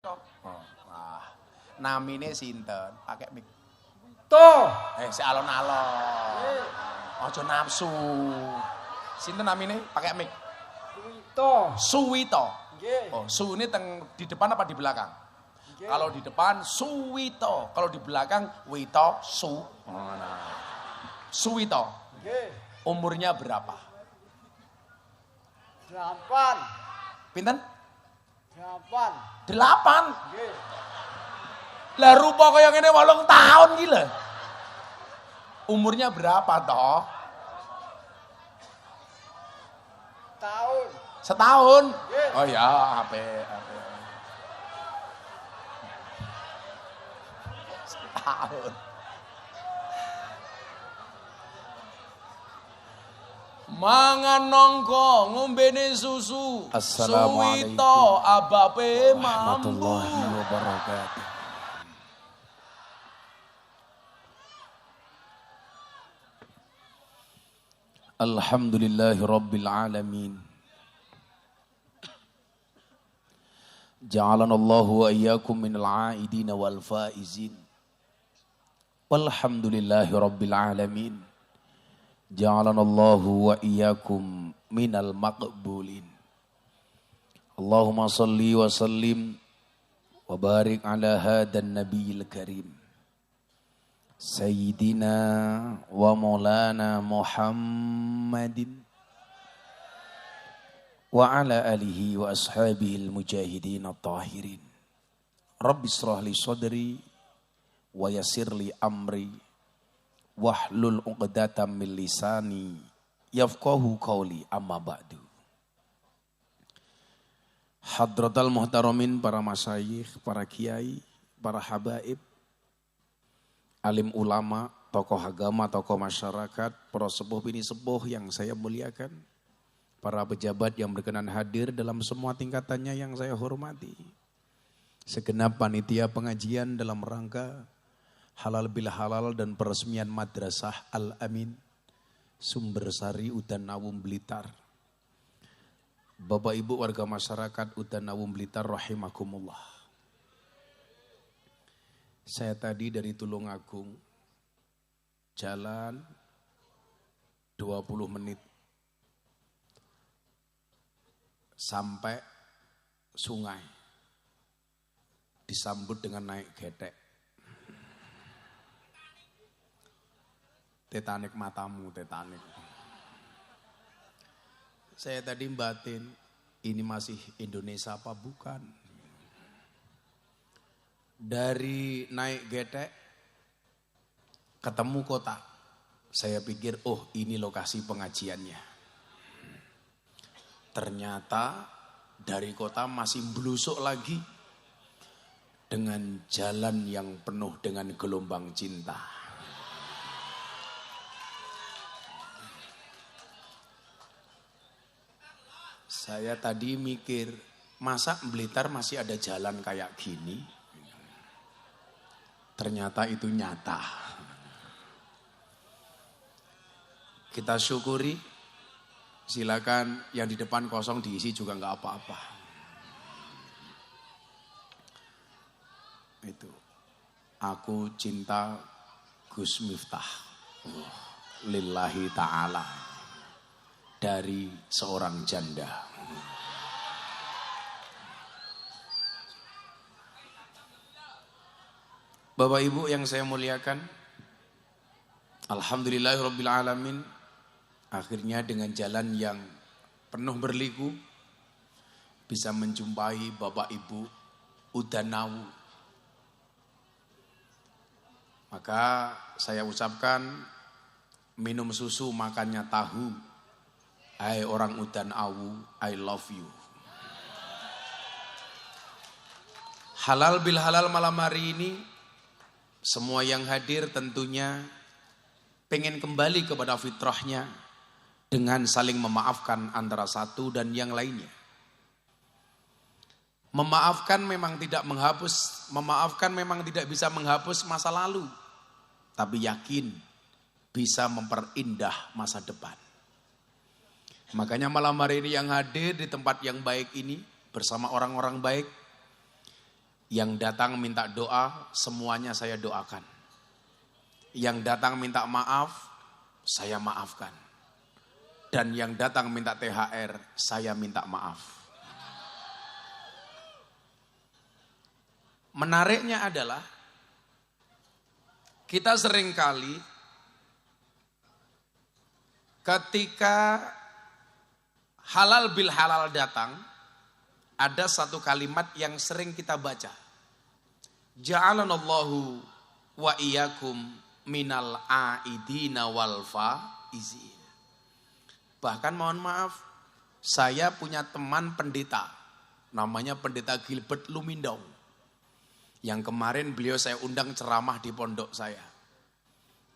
Oh, wah. Namine sinten? Pakai mik. Toh. Si alon-alon. Aja nafsu. Sinten namine? Pakai mik. Suwito. Suwito. Nggih. Oh, su ini di depan apa di belakang? Nggih. Kalau di depan Suwito, kalau di belakang Wito Su. Nah. Suwito. Nggih. Umurnya berapa? 8. Pinten? 8. 8. Nggih. Lah rupa kaya ngene 8 tahun gila. Umurnya berapa toh? Tahun. Setahun. Nggih. Oh ya, apik. Setahun. Mangan nongko ngombene susu. Assalamualaikum Suwito abape mambu. warahmatullahi wabarakatuh. Alhamdulillahi rabbil alamin. Ja'alana Allahu wa iyyakum minal aidin wal faizin. Walhamdulillahi rabbil alamin. Ja'alana Allahu wa iyyakum minal maqbulin. Allahumma salli wa sallim wa barik ala hadan nabiyil karim. Sayyidina wa maulana Muhammadin wa ala alihi wa ashabihi al-mujahidin at-tahirin. Rabbi israh li sadri wa yassir li amri wahlul 'uqdatam min lisani yafqahu qawli, amma ba'du. Hadratal muhtaramin, para masyayikh, para kiai, para habaib, alim ulama, tokoh agama, tokoh masyarakat, para sepuh bini sepuh yang saya muliakan, para pejabat yang berkenan hadir dalam semua tingkatannya yang saya hormati, segenap panitia pengajian dalam rangka halal bil halal dan peresmian Madrasah Al-Amin Sumbersari Udan Nawum Blitar. Bapak Ibu warga masyarakat Udan Nawum Blitar rahimakumullah. Saya tadi dari Tulungagung jalan 20 menit sampai sungai, disambut dengan naik getek. Tetanik matamu, tetanik. Saya tadi batin, ini masih Indonesia apa bukan? Dari naik getek ketemu kota, saya pikir oh ini lokasi pengajiannya. Ternyata dari kota masih belusuk lagi dengan jalan yang penuh dengan gelombang cinta. Saya tadi mikir, masa Blitar masih ada jalan kayak gini? Ternyata itu nyata. Kita syukuri, silakan yang di depan kosong diisi juga nggak apa-apa. Itu, aku cinta Gus Miftah, lillahi ta'ala, dari seorang janda. Bapak Ibu yang saya muliakan, alhamdulillahirabbil alamin, akhirnya dengan jalan yang penuh berliku bisa menjumpai Bapak Ibu Udan Nawu. Maka saya ucapkan, minum susu makannya tahu. Hai orang Udan Nawu, I love you. Halal bil halal malam hari ini, semua yang hadir tentunya pengen kembali kepada fitrahnya dengan saling memaafkan antara satu dan yang lainnya. Memaafkan memang tidak menghapus, memaafkan memang tidak bisa menghapus masa lalu, tapi yakin bisa memperindah masa depan. Makanya malam hari ini yang hadir di tempat yang baik ini bersama orang-orang baik, Yang datang minta doa, semuanya saya doakan. Yang datang minta maaf, saya maafkan. Dan yang datang minta THR, saya minta maaf. Menariknya adalah, kita seringkali ketika halal bil halal datang, ada satu kalimat yang sering kita baca. Ja'alanallahu wa iyyakum minal aidina wal faizin. Bahkan mohon maaf, saya punya teman pendeta, namanya Pendeta Gilbert Lumindau. Yang kemarin beliau saya undang ceramah di pondok saya.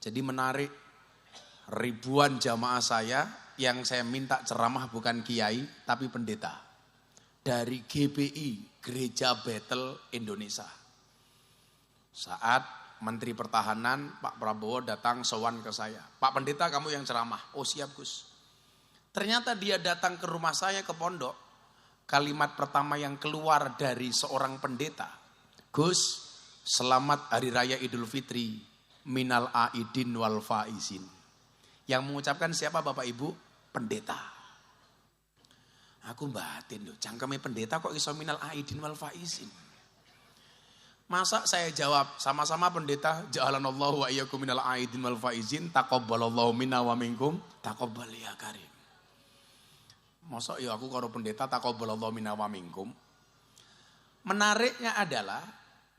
Jadi menarik, ribuan jamaah saya yang saya minta ceramah bukan kiai tapi pendeta. Dari GBI, Gereja Bethel Indonesia. Saat Menteri Pertahanan Pak Prabowo datang sowan ke saya. Pak Pendeta kamu yang ceramah. Oh siap Gus. Ternyata dia datang ke rumah saya ke pondok. Kalimat pertama yang keluar dari seorang pendeta. Gus, selamat Hari Raya Idul Fitri, minal aidin wal faizin. Yang mengucapkan siapa Bapak Ibu? Pendeta. Aku batin loh, cangkeme pendeta kok iso minal aidin wal faizin. Masa saya jawab, sama-sama pendeta, ja'alanallahu wa iyyakum minal aidin wal faizin, taqabbalallahu minna wa minkum, taqabbal ya karim. Masa ya aku karo pendeta taqabbalallahu minna wa minkum. Menariknya adalah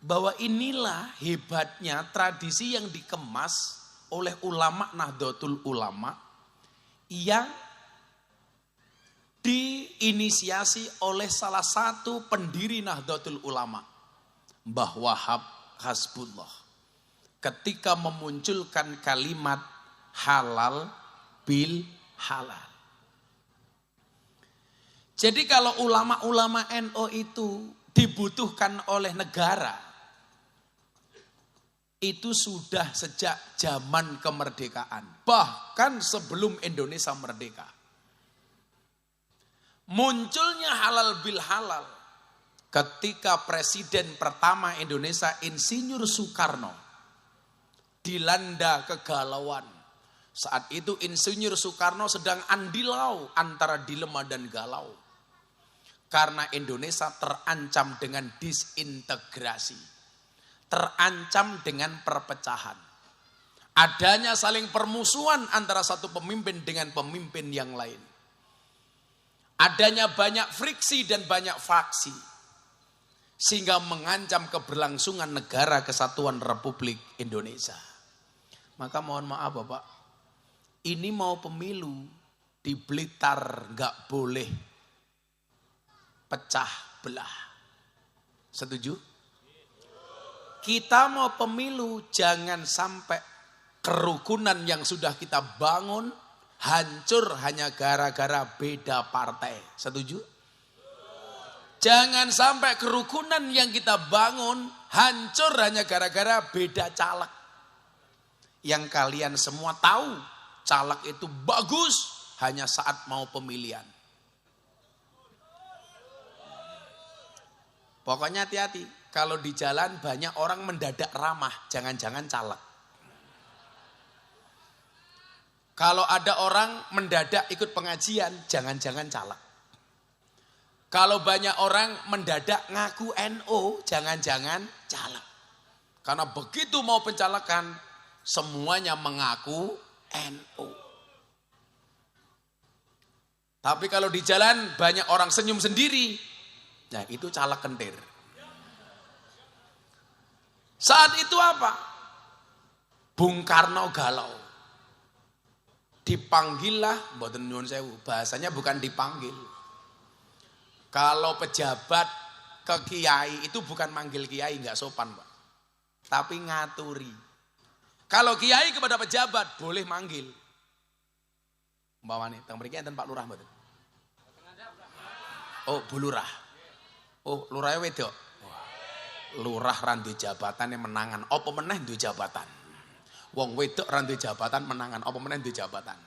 bahwa inilah hebatnya tradisi yang dikemas oleh ulama Nahdlatul Ulama yang diinisiasi oleh salah satu pendiri Nahdlatul Ulama, Mbah Wahab Hasbullah. Ketika memunculkan kalimat halal bil halal. Jadi kalau ulama-ulama NU itu dibutuhkan oleh negara, itu sudah sejak zaman kemerdekaan. Bahkan sebelum Indonesia merdeka. Munculnya halal bil halal ketika Presiden pertama Indonesia Insinyur Soekarno dilanda kegalauan. Saat itu Insinyur Soekarno sedang andilau antara dilema dan galau. Karena Indonesia terancam dengan disintegrasi. Terancam dengan perpecahan. Adanya saling permusuhan antara satu pemimpin dengan pemimpin yang lain. Adanya banyak friksi dan banyak faksi. Sehingga mengancam keberlangsungan negara kesatuan Republik Indonesia. Maka mohon maaf Bapak, ini mau pemilu di Blitar gak boleh pecah belah. Setuju? Kita mau pemilu jangan sampai kerukunan yang sudah kita bangun hancur hanya gara-gara beda partai. Setuju? Jangan sampai kerukunan yang kita bangun hancur hanya gara-gara beda caleg. Yang kalian semua tahu, caleg itu bagus hanya saat mau pemilihan. Pokoknya hati-hati. Kalau di jalan banyak orang mendadak ramah, jangan-jangan caleg. Kalau ada orang mendadak ikut pengajian, jangan-jangan caleg. Kalau banyak orang mendadak ngaku NU, jangan-jangan caleg. Karena begitu mau pencalekan, semuanya mengaku NU. Tapi kalau di jalan banyak orang senyum sendiri, nah itu caleg kentir. Saat itu apa? Bung Karno galau. Dipanggillah, mboten nyuwun sewu, bahasanya bukan dipanggil. Kalau pejabat ke kiai itu bukan manggil kiai, enggak sopan, Pak. Tapi ngaturi. Kalau kiai kepada pejabat boleh manggil. Umpamane teng mriki enten Pak Lurah mboten? Oh, Bu Lurah. Oh, lurahnya wedok. Lurah randu jabatan yang menangan, apa meneh duwe jabatan. Wong wedok randu jabatan menangan, apa meneh duwe jabatan.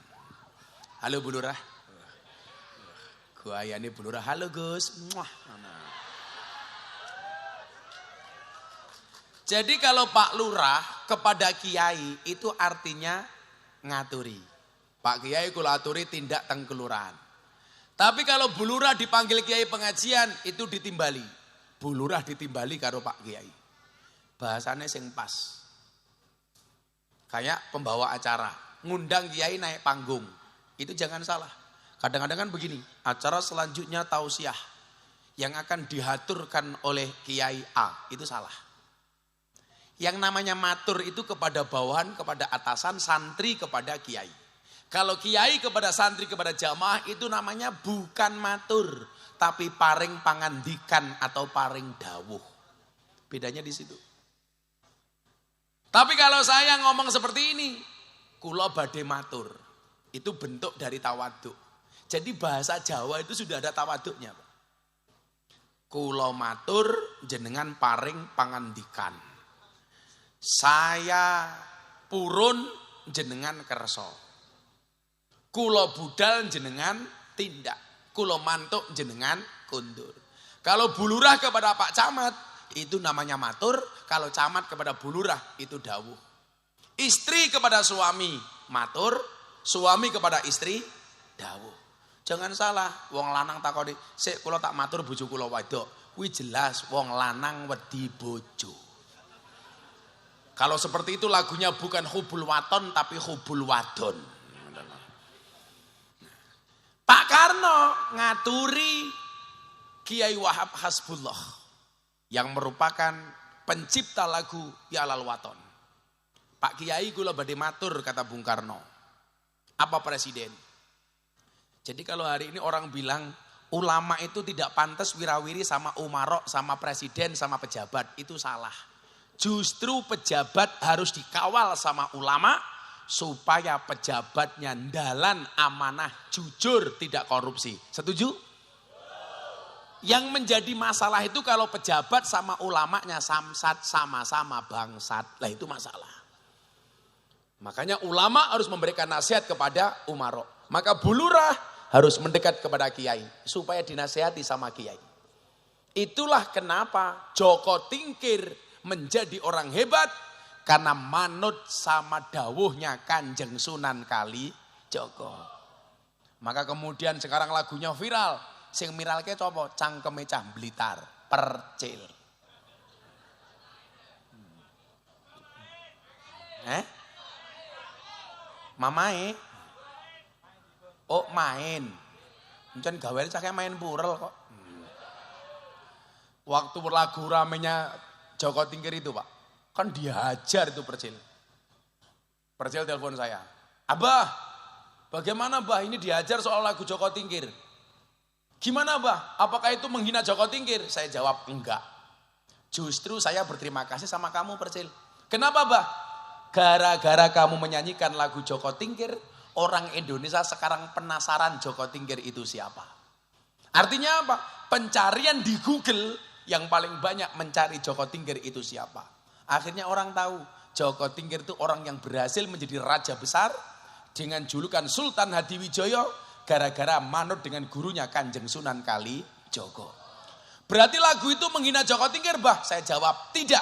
Halo Bu Lurah. Guayane Bu Lurah, halo Gus. Muah. Jadi kalau Pak Lurah kepada Kiai itu artinya ngaturi. Pak Kiai kula aturi tindak teng kelurahan. Tapi kalau Bu Lurah dipanggil Kiai pengajian itu ditimbali. Bu Lurah ditimbali karo Pak Kiai. Bahasanya sing pas. Kayak pembawa acara, ngundang Kiai naik panggung. Itu jangan salah. Kadang-kadang kan begini, acara selanjutnya tausiah yang akan dihaturkan oleh Kiai A, itu salah. Yang namanya matur itu kepada bawahan, kepada atasan, santri kepada kiai. Kalau kiai kepada santri, kepada jamaah itu namanya bukan matur. Tapi paring pangandikan atau paring dawuh. Bedanya di situ. Tapi kalau saya ngomong seperti ini, kula badhe matur. Itu bentuk dari tawaduk. Jadi bahasa Jawa itu sudah ada tawaduknya. Kula matur jenengan paring pangandikan. Saya purun jenengan kerso. Kulo budal jenengan tindak. Kulo mantuk jenengan kundur. Kalau bulurah kepada Pak Camat itu namanya matur. Kalau camat kepada bulurah itu dawuh. Istri kepada suami matur. Suami kepada istri dawuh. Jangan salah, wong lanang takoni, "Sik kula tak matur bojo kula wedok." Kuwi jelas wong lanang wedi bojo. Kalau seperti itu lagunya bukan hubul waton tapi hubul wadon. Pak Karno ngaturi Kiai Wahab Hasbullah yang merupakan pencipta lagu Yalal Waton. Pak Kiai kula badhe matur kata Bung Karno. Apa presiden? Jadi kalau hari ini orang bilang ulama itu tidak pantas wirawiri sama umarok, sama presiden, sama pejabat, itu salah. Justru pejabat harus dikawal sama ulama supaya pejabatnya ndalan amanah, jujur, tidak korupsi. Setuju? Yang menjadi masalah itu kalau pejabat sama ulamanya samsat, sama-sama bangsat. Lah itu masalah. Makanya ulama harus memberikan nasihat kepada umarok. Maka bulurah harus mendekat kepada kiai supaya dinasihati sama kiai. Itulah kenapa Joko Tingkir menjadi orang hebat karena manut sama dawuhnya Kanjeng Sunan Kalijaga. Maka kemudian sekarang lagunya viral. Sing miralke coba cangkeme cah Blitar, percil. Mamae? Oh main. Encen gawe cah main purel kok. Waktu lagu ramenya Joko Tingkir itu Pak, kan dihajar itu Percil. Percil telepon saya, "Abah, bagaimana Bah ini dihajar soal lagu Joko Tingkir? Gimana Bah, apakah itu menghina Joko Tingkir?" Saya jawab, "Enggak. Justru saya berterima kasih sama kamu Percil." "Kenapa Bah?" "Gara-gara kamu menyanyikan lagu Joko Tingkir, orang Indonesia sekarang penasaran Joko Tingkir itu siapa." Artinya apa? Pencarian di Google yang paling banyak mencari Joko Tingkir itu siapa. Akhirnya orang tahu Joko Tingkir itu orang yang berhasil menjadi raja besar dengan julukan Sultan Hadiwijoyo gara-gara manut dengan gurunya Kanjeng Sunan Kalijaga. Berarti lagu itu menghina Joko Tingkir Bah? Saya jawab tidak.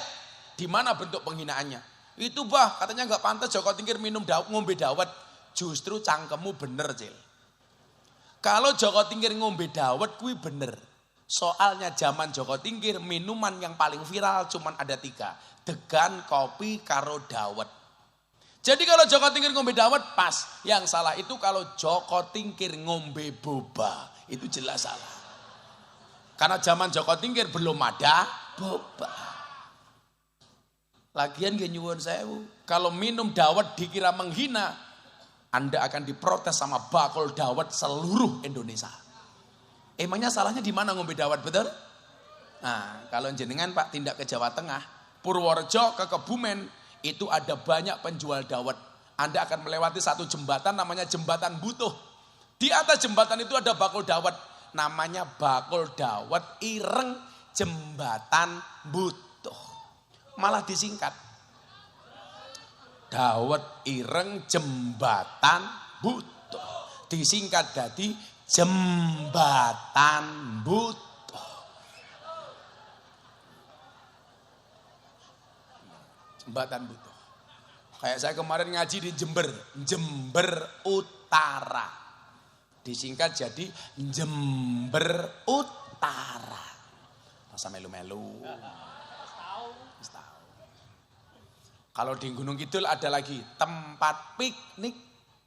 Di mana bentuk penghinaannya? Itu Bah katanya nggak pantas Joko Tingkir ngombe dawet. Justru cangkemmu bener Cil. Kalau Joko Tingkir ngombe dawet kuwi bener. Soalnya zaman Joko Tingkir minuman yang paling viral cuman ada 3. Degan, kopi, karo dawet. Jadi kalau Joko Tingkir ngombe dawet pas. Yang salah itu kalau Joko Tingkir ngombe boba. Itu jelas salah. Karena zaman Joko Tingkir belum ada boba. Lagian gak nyuwun sewu. Kalau minum dawet dikira menghina, Anda akan diprotes sama bakul dawet seluruh Indonesia. Emangnya salahnya di mana ngombe dawet, betul? Nah, kalau jenengan Pak tindak ke Jawa Tengah, Purworejo ke Kebumen, itu ada banyak penjual dawet. Anda akan melewati satu jembatan namanya Jembatan Butuh. Di atas jembatan itu ada bakul dawet, namanya bakul dawet ireng Jembatan Butuh. Malah disingkat. Dawet ireng Jembatan Butuh. Disingkat jadi Jembatan Butuh. Mbatan butuh. Kayak saya kemarin ngaji di Jember, Jember Utara. Disingkat jadi Jember Utara. Masa melu-melu. Kalau di Gunung Kidul ada lagi tempat piknik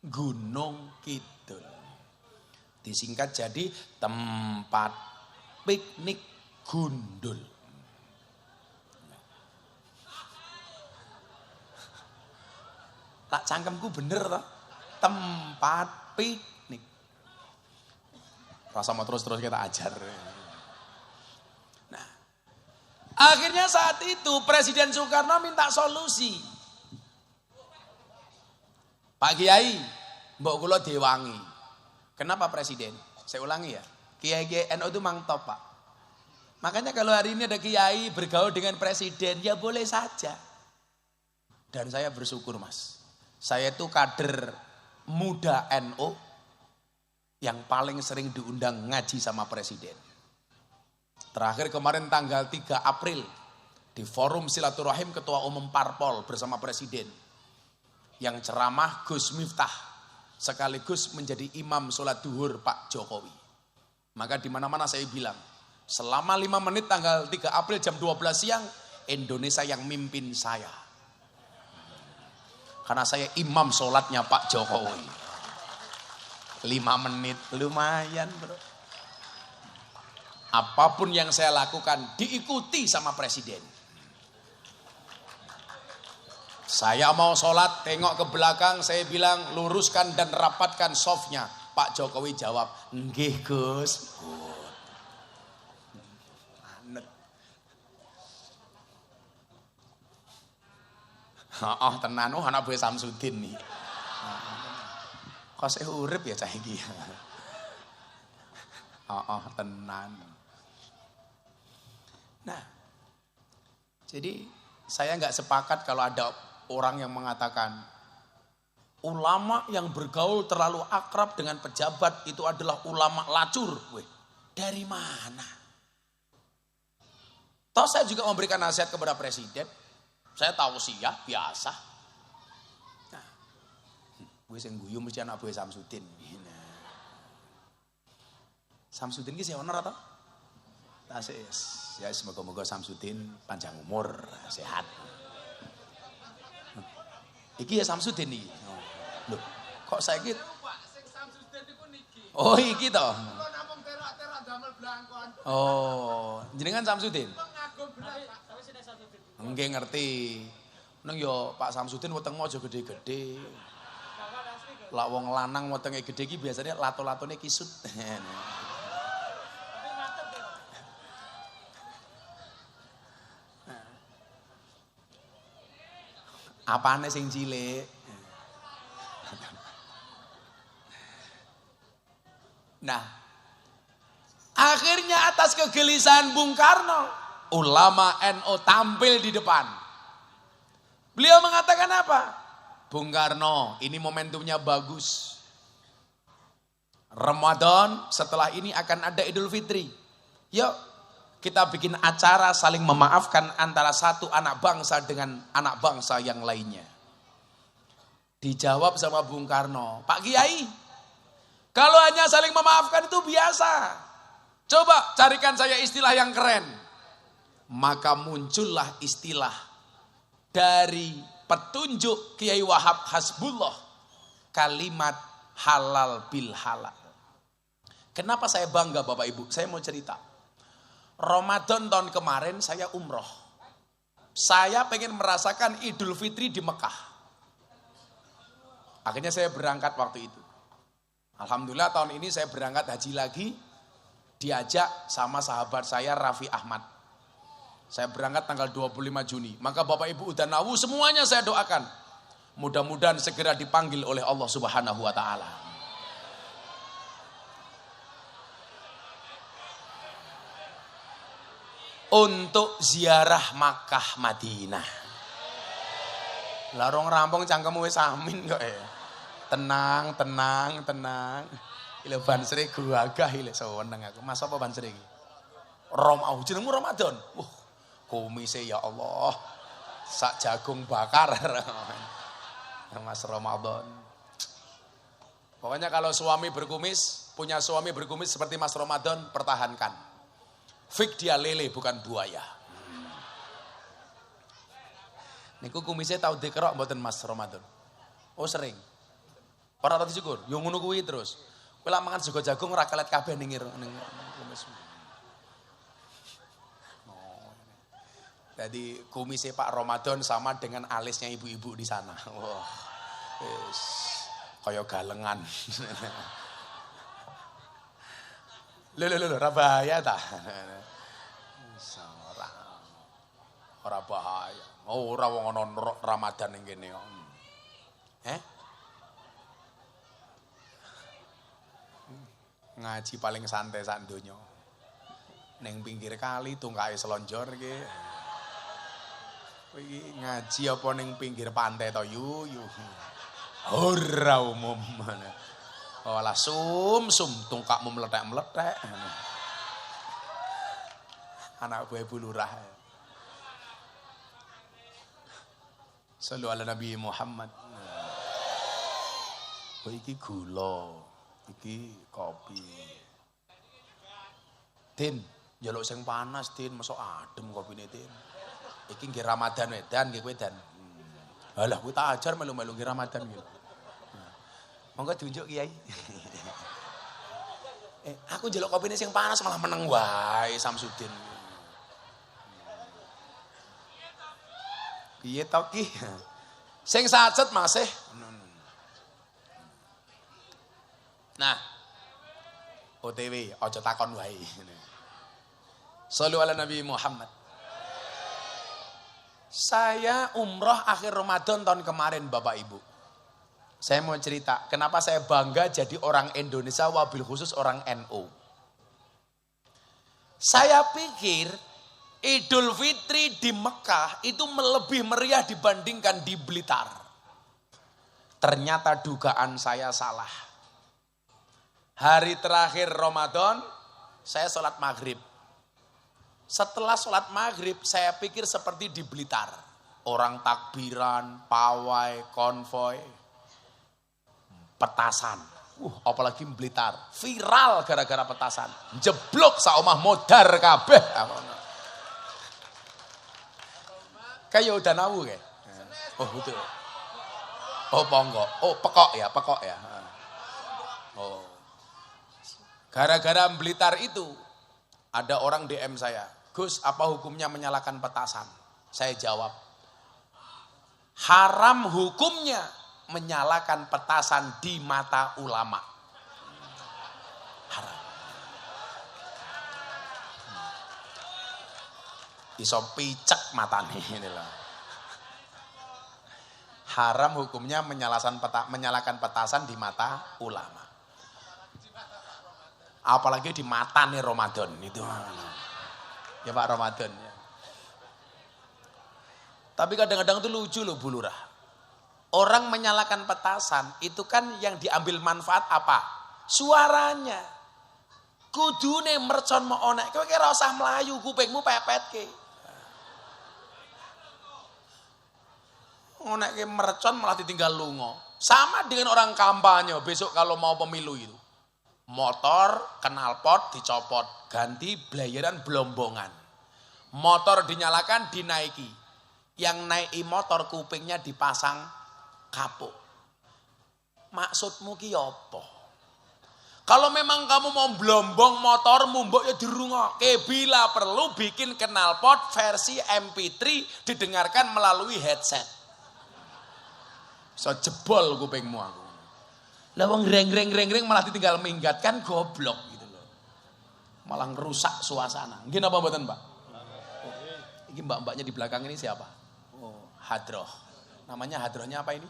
Gunung Kidul. Disingkat jadi tempat piknik Gundul. Tak cangkemku bener toh. Tempat piknik. Rasa mau terus-terus kita ajar. Nah, akhirnya saat itu Presiden Soekarno minta solusi. Pak Kiai, mbok kula diwangi. Kenapa Presiden? Saya ulangi ya. Kiai NU itu mang top, Pak. Makanya kalau hari ini ada kiai bergaul dengan Presiden, ya boleh saja. Dan saya bersyukur, Mas. Saya itu kader muda NU yang paling sering diundang ngaji sama Presiden. Terakhir kemarin tanggal 3 April di forum silaturahim Ketua Umum Parpol bersama Presiden. Yang ceramah Gus Miftah sekaligus menjadi imam sholat duhur Pak Jokowi. Maka di mana-mana saya bilang, selama 5 menit tanggal 3 April jam 12 siang, Indonesia yang mimpin saya. Karena saya imam sholatnya Pak Jokowi. 5 menit, lumayan bro. Apapun yang saya lakukan diikuti sama Presiden. Saya mau sholat, tengok ke belakang, saya bilang luruskan dan rapatkan softnya. Pak Jokowi jawab, nggih Gus. Anet. Oh tenan, anak buah Samsudin nih. Kok saya urip ya cah iki. Oh tenan. Nah, jadi saya nggak sepakat kalau ada orang yang mengatakan ulama yang bergaul terlalu akrab dengan pejabat itu adalah ulama lacur. Weh, dari mana? Toh saya juga memberikan nasihat kepada Presiden. Saya tahu sih ya, biasa. Nah, gue sing guyu mesti anak gue Samsudin. Samsudin ki sih honor atau? Tasis. Ya semoga-moga Samsudin panjang umur, sehat. Iki ya Samsudin nih. Loh, kok saya gitu? Oh iki toh. Oh, jenengan Samsudin? Nggih ngerti. Neng yo Pak Samsudin wetengmu aja gede-gede. Lah wong lanang wetenge gede iki biasanya lato-latone kisut. Apane sing cilik? Nah, akhirnya atas kegelisahan Bung Karno, ulama NU tampil di depan. Beliau mengatakan apa? Bung Karno, ini momentumnya bagus. Ramadan setelah ini akan ada Idul Fitri. Yuk, kita bikin acara saling memaafkan antara satu anak bangsa dengan anak bangsa yang lainnya. Dijawab sama Bung Karno, Pak Kiai, kalau hanya saling memaafkan itu biasa. Coba carikan saya istilah yang keren. Maka muncullah istilah dari petunjuk Kiai Wahab Hasbullah, kalimat halal bil halal. Kenapa saya bangga Bapak Ibu? Saya mau cerita. Ramadan tahun kemarin saya umroh. Saya pengen merasakan Idul Fitri di Mekah. Akhirnya saya berangkat waktu itu. Alhamdulillah tahun ini saya berangkat haji lagi. Diajak sama sahabat saya Raffi Ahmad. Saya berangkat tanggal 25 Juni. Maka Bapak Ibu udah nawu semuanya saya doakan. Mudah-mudahan segera dipanggil oleh Allah Subhanahu wa Ta'ala. Untuk ziarah Makkah Madinah. Larong rampung cangkemmu wis amin kok ya. Tenang. Ile ban sri gagah ile seneng aku. Mas apa ban sri iki? Jenengmu Ramadan. Kumise ya Allah. sak jagung bakar. Mas Ramadan. Pokoknya kalau suami berkumis, punya suami berkumis seperti Mas Ramadan, pertahankan. Fik dia lele bukan buaya. Niku kumisnya tahu dikerok mboten Mas Ramadan. Oh sering. Ora tau dicukur, yo ngono kuwi terus. Kowe lak mangan sego jagung ora kelet kabeh ning kumis. Jadi kumisnya Pak Ramadan sama dengan alisnya ibu-ibu di sana. Wah, yes, kayak galengan. Lho, ora bahaya ta? Ora bahaya. Oh, ora wong ana Ramadan ning kene kok. Ngaji paling santai sak donya. Ning pinggir kali tungkae selonjor iki. Kowe iki ngaji apa ning pinggir pantai to yu. Ora umum. Walah sum tungkakmu meletek-meletek. Anak gue ibu lurah. Sallu ala Nabi Muhammad. Kowe iki gula, iki kopi. Tin, njaluk sing panas, Tin, mosok adem kopine, Tin. Iki nggih Ramadan wedan nggih kowe dan. Halah kowe tak ajar melu-melu nggih Ramadan nggih. Monggo diunjuk Kiai. Aku njaluk kopine sing panas malah meneng wae Samsudin. Piye to ki? Sing sacet masih. Nah. OTW aja takon wae. Shallu ala Nabi Muhammad. Saya umroh akhir Ramadan tahun kemarin Bapak Ibu. Saya mau cerita, kenapa saya bangga jadi orang Indonesia, wabil khusus orang NU. Saya pikir Idul Fitri di Mekah itu lebih meriah dibandingkan di Blitar. Ternyata dugaan saya salah. Hari terakhir Ramadan, saya sholat maghrib. Setelah sholat maghrib, saya pikir seperti di Blitar. Orang takbiran, pawai, konvoy, petasan. Apalagi Blitar. Viral gara-gara petasan. Jeblok saomah modar kabeh. Kayak udah nawu kayak. Oh betul. Oh ponggo. Oh pekok ya. Oh. Gara-gara Blitar itu ada orang DM saya, Gus, apa hukumnya menyalakan petasan? Saya jawab, haram hukumnya menyalakan petasan di mata ulama. Haram. Iso picek matane ini loh. Haram hukumnya menyalakan petasan di mata ulama. Apalagi di mata nih Ramadan itu. Ya Pak Ramadan ya. Tapi kadang-kadang itu lucu loh Bu Lurah. Orang menyalakan petasan itu kan yang diambil manfaat apa? Suaranya. Kudune mercon mau onek. Kowe kira usah melayu kupingmu pepetke. Onek mercon malah ditinggal lungo. Sama dengan orang kampanye besok kalau mau pemilu itu. Motor, knalpot dicopot, ganti blayeran blombongan. Motor dinyalakan, dinaiki. Yang naiki motor kupingnya dipasang kapuk. Maksudmu ki apa? Kalau memang kamu mau blombong motormu, mbok ya dirungokke. Bila perlu bikin knalpot versi MP3 didengarkan melalui headset. So jebol kupingmu aku. Lah wong reng malah ditinggal minggat kan goblok gitu loh. Malah ngerusak suasana. Nggih napa mboten, Pak? Oh, ini mbak-mbaknya di belakang ini siapa? Oh, Hadroh. Namanya Hadrohnya apa ini?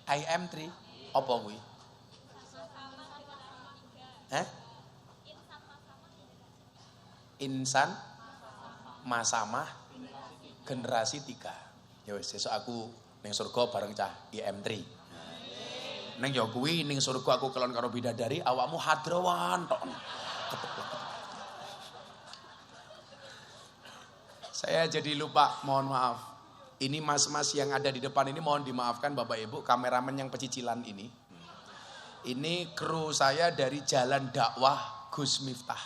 IM3. Apa kuwi? Insan Masamah generasi 3. Ya wis sesuk aku ning surga bareng cah IM3. Ning ya kuwi ning surga aku kelon karo bidadari, awakmu hadrawan tok. Saya jadi lupa, mohon maaf. Ini mas-mas yang ada di depan ini mohon dimaafkan Bapak Ibu, kameramen yang pecicilan ini. Ini kru saya dari Jalan Dakwah Gus Miftah.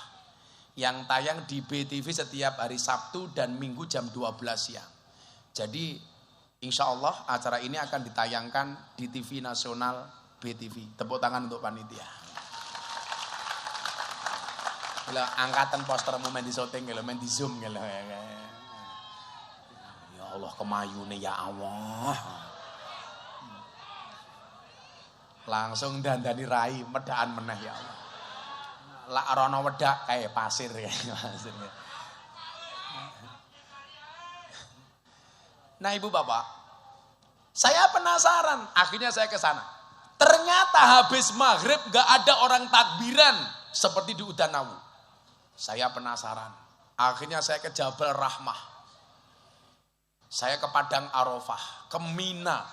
Yang tayang di BTV setiap hari Sabtu dan Minggu jam 12 siang. Jadi insya Allah acara ini akan ditayangkan di TV nasional BTV. Tepuk tangan untuk panitia. Kalau angkatan postermu main di syuting, kalau main di zoom, kalau ya Allah kemayune ya Allah. Langsung dandani rai medaan meneh ya Allah. Lak rono wedak kayak pasir ya. Nah ibu bapak, saya penasaran. Akhirnya saya ke sana. Ternyata habis maghrib gak ada orang takbiran seperti di Udanawu. Saya penasaran. Akhirnya saya ke Jabal Rahmah. Saya ke Padang Arafah, ke Mina,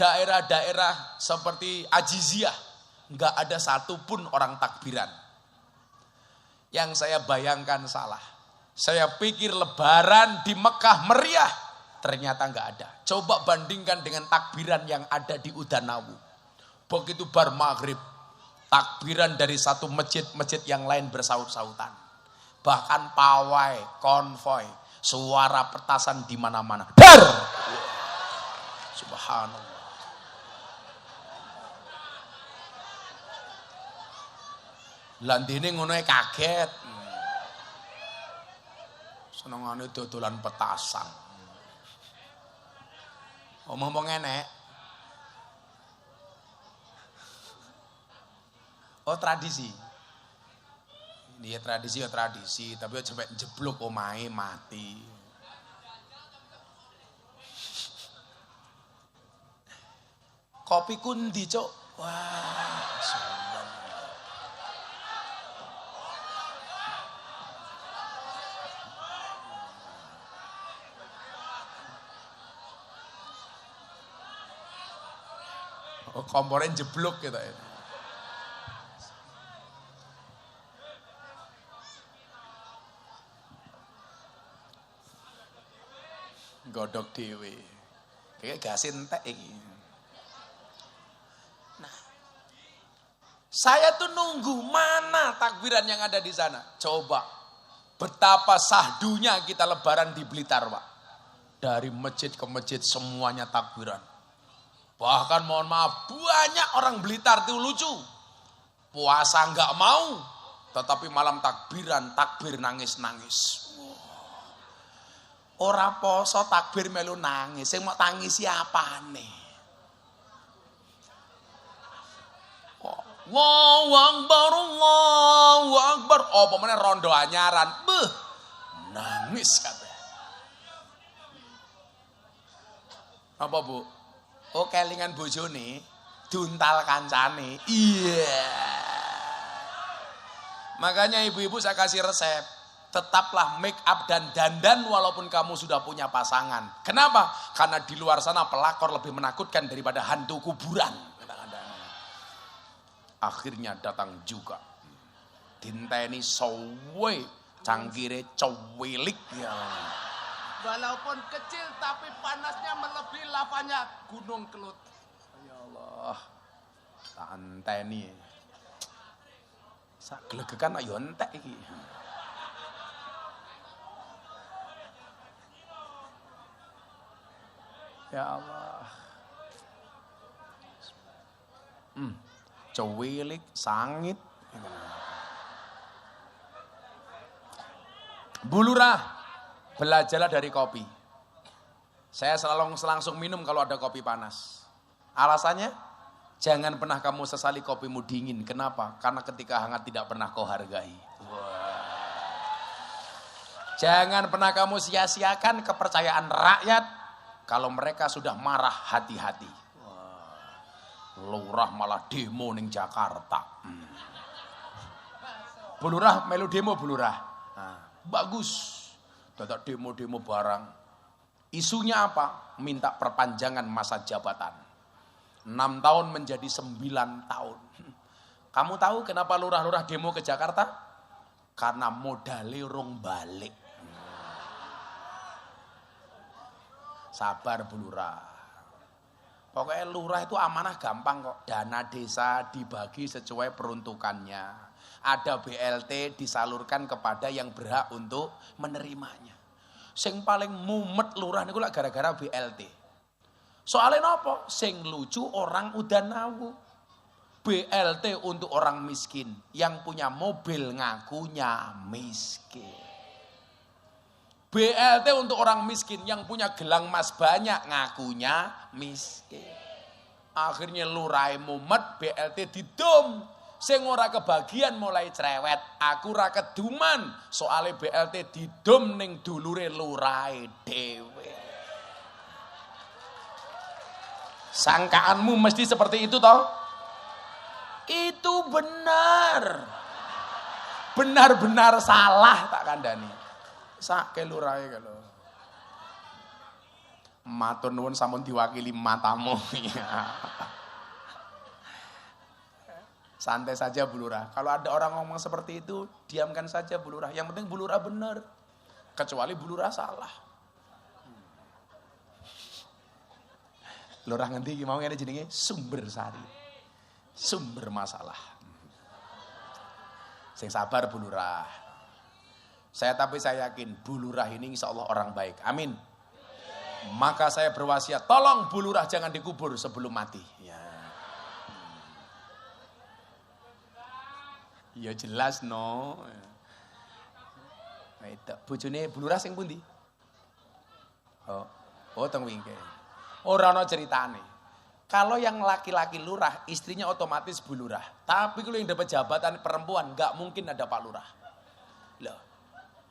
daerah-daerah seperti Ajiziyah, nggak ada satupun orang takbiran. Yang saya bayangkan salah. Saya pikir Lebaran di Mekah meriah, ternyata nggak ada. Coba bandingkan dengan takbiran yang ada di Udanawu. Begitu bar maghrib, takbiran dari satu masjid yang lain bersaut-sautan. Bahkan pawai, konvoy. Suara petasan di mana-mana. Dar! Subhanallah. Landine ngono kaget. Senengane dodolan petasan. Omong-omong enek. Oh tradisi. Dia tradisi ya tradisi, tapi sampai jeblok omahe mati. Kopi kundi, Cuk. Wah, oh, kompornya jeblok gitu ya. Godok dewe. Kayak gas entek iki. Nah. Saya tuh nunggu mana takbiran yang ada di sana. Coba betapa sahdunya kita lebaran di Blitar, Pak. Dari masjid ke masjid semuanya takbiran. Bahkan mohon maaf, banyak orang Blitar tuh lucu. Puasa enggak mau, tetapi malam takbiran, takbir nangis-nangis. Ora poso takbir melu nangis, sing mau tangisi apane? Allahu Akbar, Allahu Akbar. Oh, pemene rondo anyaran. Beuh. Nangis kabeh. Apa, Bu? Oh, kelingan bojone diuntal kancane. Iya. Makanya ibu-ibu saya kasih resep. Tetaplah make up dan dandan walaupun kamu sudah punya pasangan. Kenapa? Karena di luar sana pelakor lebih menakutkan daripada hantu kuburan. Akhirnya datang juga. Dinteni sowe, cangkire cowilik ya. Walaupun kecil tapi panasnya melebihi lavanya Gunung Kelut. Ya Allah. Tak enteni. Sak gelegekan ayo entek iki. Ya Allah. Cowilik, sangit. Bu Lurah, belajarlah dari kopi. Saya selalu langsung minum kalau ada kopi panas. Alasannya, jangan pernah kamu sesali kopimu dingin. Kenapa? Karena ketika hangat tidak pernah kau hargai. Jangan pernah kamu sia-siakan kepercayaan rakyat. Kalau mereka sudah marah, hati-hati. Lurah malah demo ning Jakarta. Bu Lurah melu demo Bu Lurah. Nah, bagus. Dadak demo-demo barang. Isunya apa? Minta perpanjangan masa jabatan. 6 tahun menjadi 9 tahun. Kamu tahu kenapa lurah-lurah demo ke Jakarta? Karena modalnya rong balik. Sabar Bu Lurah. Pokoknya lurah itu amanah gampang kok. Dana desa dibagi sesuai peruntukannya. Ada BLT disalurkan kepada yang berhak untuk menerimanya. Sing paling mumet lurah niku lak gara-gara BLT. Soalnya nopo? Sing lucu orang udah nawu. BLT untuk orang miskin. Yang punya mobil ngakunya miskin. BLT untuk orang miskin yang punya gelang emas banyak ngakunya miskin. Akhirnya lurai mumet BLT didom. Sing ora kebagian mulai cerewet. Aku ra keduman soalnya BLT didom ning dulure lurai dhewe. Sangkaanmu mesti seperti itu toh? Itu benar. Benar-benar salah tak kandhani. Sak kelurahe kalau. Matur nuwun sampun diwakili matamu. Santai saja Bu Lurah. Kalau ada orang ngomong seperti itu, diamkan saja Bu Lurah. Yang penting Bu Lurah benar. Kecuali Bu Lurah salah. Lurah ngendi iki mau ngene jenenge sumber sari. Sumber masalah. Sing sabar Bu Lurah. Tapi saya yakin Bu Lurah ini insya Allah orang baik. Amin. Maka saya berwasiat, tolong Bu Lurah jangan dikubur sebelum mati. Ya jelas no. Nah itu, bojone Bu Lurah sing pundi? Oh teng wingke. Ora ana ceritane. Kalau yang laki-laki lurah, istrinya otomatis Bu Lurah. Tapi kalau yang dapat jabatan perempuan, nggak mungkin ada Pak Lurah. Loh.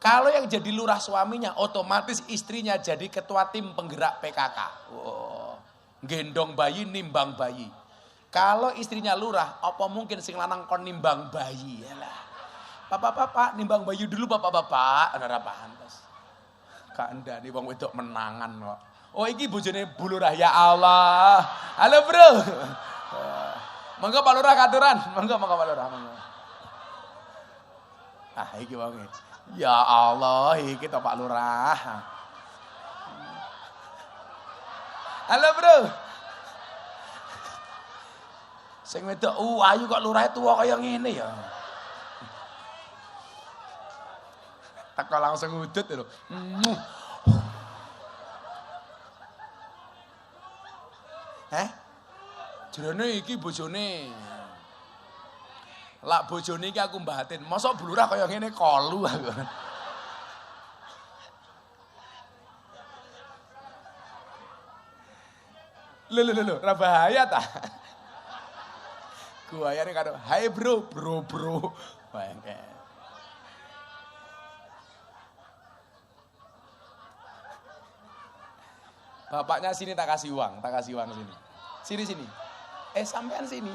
Kalau yang jadi lurah suaminya, otomatis istrinya jadi ketua tim penggerak PKK. Gendong bayi, nimbang bayi. Kalau istrinya lurah, apa mungkin sing lanang kon nimbang bayi? Yalah. Bapak-bapak, nimbang bayi dulu bapak-bapak. Ora pantes. Kandhane wong wedok menangan kok. Oh iki bojone Bu Lurah, ya Allah. Halo bro. Monggo Pak Lurah katuran. Monggo Pak Lurah. Monggo. Ah iki wonge. Ya Allah, iki to Pak Lurah. Halo bro. Sing wedok ayu kok lurahe tuwa kaya ngene ya. Teko langsung udut lho. Jerone iki bojone. Lak bojone iki aku mbahatin. Mosok Bu Lurah kaya ngene kolu aku. Lho, ora bahaya ta? Guayane karo, "Hai bro." Bangke. Bapaknya sini tak kasih uang sini. Sini. Sampean sini.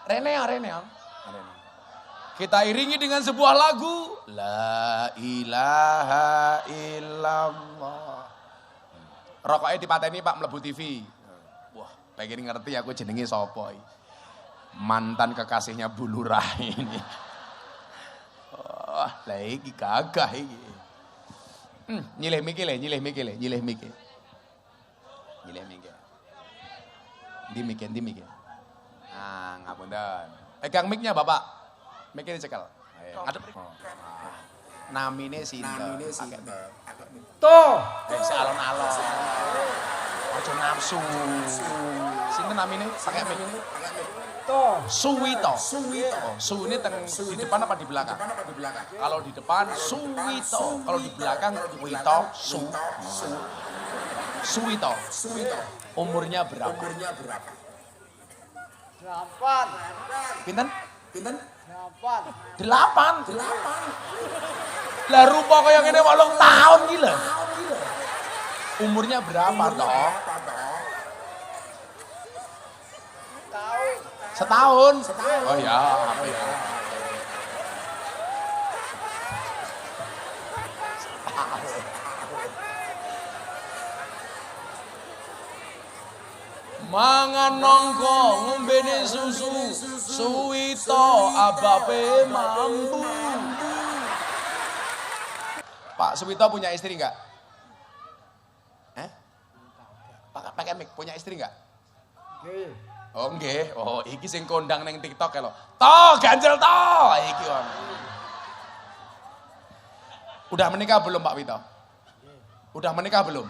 Rene. Kita iringi dengan sebuah lagu. La ilaha illallah. Rokoknya dipateni Pak mlebu TV. Wah, pengen ngerti aku jenenge sapa iki. Mantan kekasihnya Bu Lurah ini. Oh, lah iki gagah iki. Nyilih mikile. Ndi mikir. Nah, ngapunten. Pegang mic-nya Bapak. Mic-nya dicekel. Adep. Namine sinten? Tuh. Si alon-alon. Aja nafsu. Sinten namine? Pakai mic. Tuh. Suwito. Su ini di depan apa di belakang? Kalau di depan Suwito. Kalau di belakang Wito Su. Suwito. Umurnya berapa? 8. Pinten? 8. 8. Lah rupa kaya ngene 8 tahun iki lho. Umurnya berapa toh? Setahun. Oh ya, apa ya? Mangan nongko ngombene susu Suwito abape mambu. Pak Suwito punya istri enggak? Pakai mic, punya istri enggak? Nggih. Oh nggih. Oh iki sing kondang ning TikTok lho. Toh, ganjel toh. Iki on. Udah menikah belum Pak Wito? Udah menikah belum?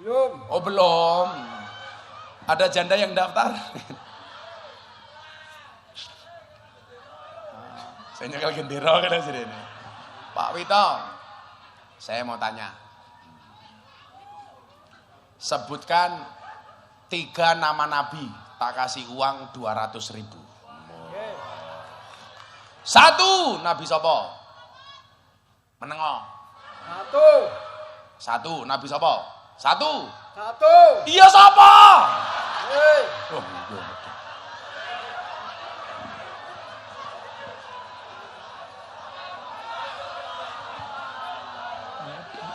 Belum. Oh belum. Ada janda yang daftar? Saya nyekel gendera kan sini. Pak Wito, saya mau tanya. Sebutkan 3 nama nabi, tak kasih uang 200.000. 1, Nabi sopo? Menengo. 1, Nabi sopo? 1. Iya sopo? Oh, iya.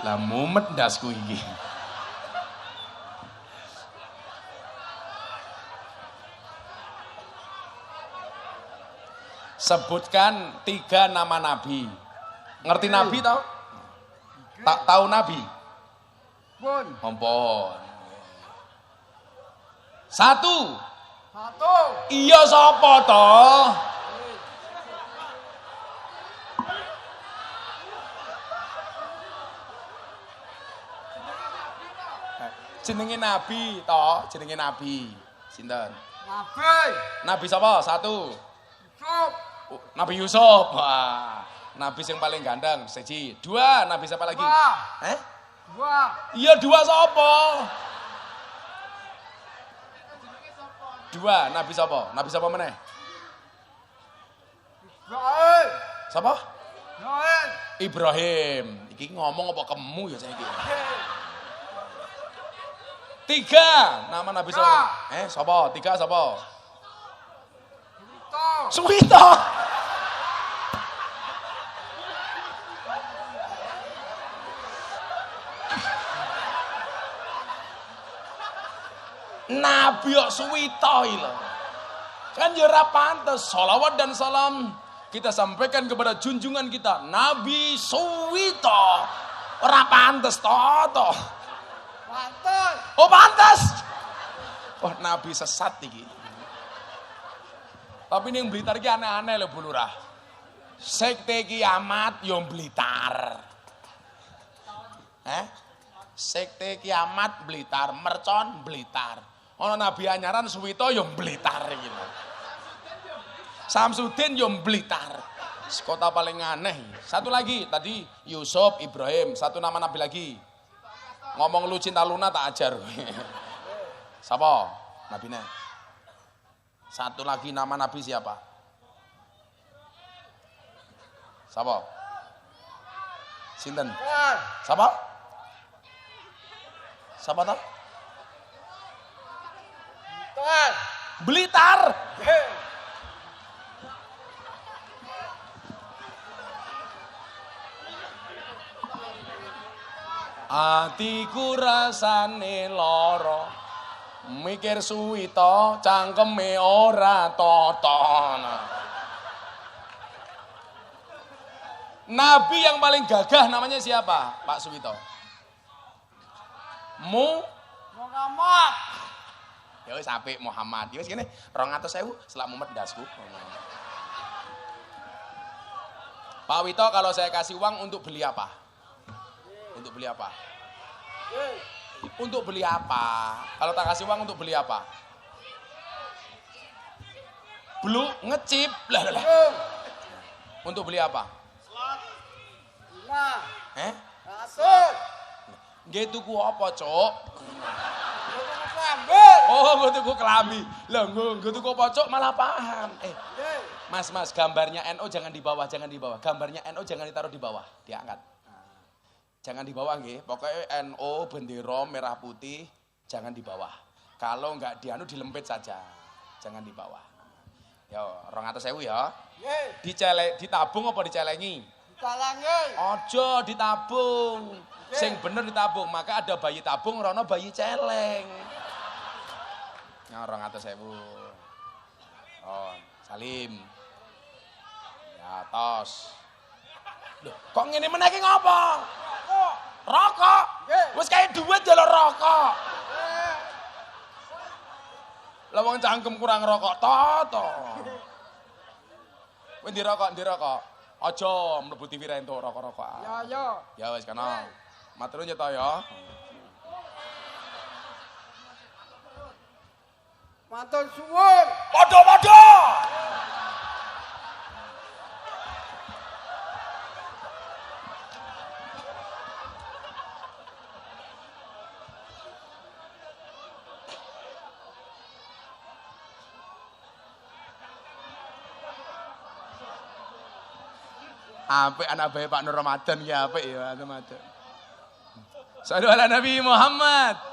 Lah mumet ndasku iki. Sebutkan 3 nama nabi. Ngerti nabi tau? Tak tahu nabi? Pun. Ampun. 1. Iya sapa to? Jenenge nabi to, jenenge nabi. Sinten? Nabi sapa? 1. Nabi Yusuf. Wah, nabi yang paling ganteng. 1. 2, nabi siapa lagi? 2. Iya 2 sapa? 2, nabi sapa? Nabi sapa meneh? Sapa? Ibrahim. Iki ngomong apa kemu ya saiki? 3, nama nabi sapa? Sapa? 3 sapa? Suwito. Nabi kok Suwito lho. Kan ya ora pantes. Shalawat dan salam kita sampaikan kepada junjungan kita Nabi Suwito. Ora pantes to. Pantes. Oh pantes. Oh nabi sesat iki. Tapi ning Blitar iki aneh-aneh lho Bu Lurah. Sekte kiamat yo Blitar. Sekte kiamat Blitar, mercon Blitar. Ana nabi anyaran Suwito yo Blitar iki lho. Samsudin yo Blitar. Kota paling aneh. 1 lagi tadi Yusuf, Ibrahim, 1 nama nabi lagi. Ngomong lu cinta Luna tak ajar. Siapa? Nabine. 1 lagi nama nabi siapa? Siapa? Sinten? Siapa? Siapa tau? Blitar. Atiku rasane lara mikir Suwito cangkeme ora toton. Nabi yang paling gagah namanya siapa Pak Suwito? Muhammad. Ya wis apik Muhammad. Ya wis kene 200.000 selak mumet ndasku. Pak Wito kalau saya kasih uang untuk beli apa? Untuk beli apa? Untuk beli apa? Kalau tak kasih uang untuk beli apa? Belu ngecip. Lah. Untuk beli apa? Nggih tuku apa, Cuk? Oh, gue tuku kelambi. Lah, gue tuku apa, Cuk? Malah paham. Mas, gambarnya NO jangan di bawah. Gambarnya NO jangan ditaruh di bawah, diangkat. Jangan di bawah nggih. Pokoknya NO bendera merah putih jangan di bawah. Kalau enggak dilempit saja. Jangan di bawah. Yo, 200.000 ya. Ditabung apa dicelengi? Ditalangi. Ojo ditabung. Sing bener ditabung, maka ada bayi tabung, rono bayi celeng. Ya 200.000. Oh, salim. Ya tos. Loh, kok ngene meneh iki ngopo? Rokok. Wis kayak duit jalur rokok. Lah wong cangkem kurang rokok to. Kowe ndirokok. Aja mlebu TV ra entuk rokok-rokokan. Ya. Ya wis kana. Matur nuwun ya. Matur suwun. Padha-padha. Apik anak bae Pak Nur Ramadan ya apik ya Ramadan. Sallu ala Nabi Muhammad.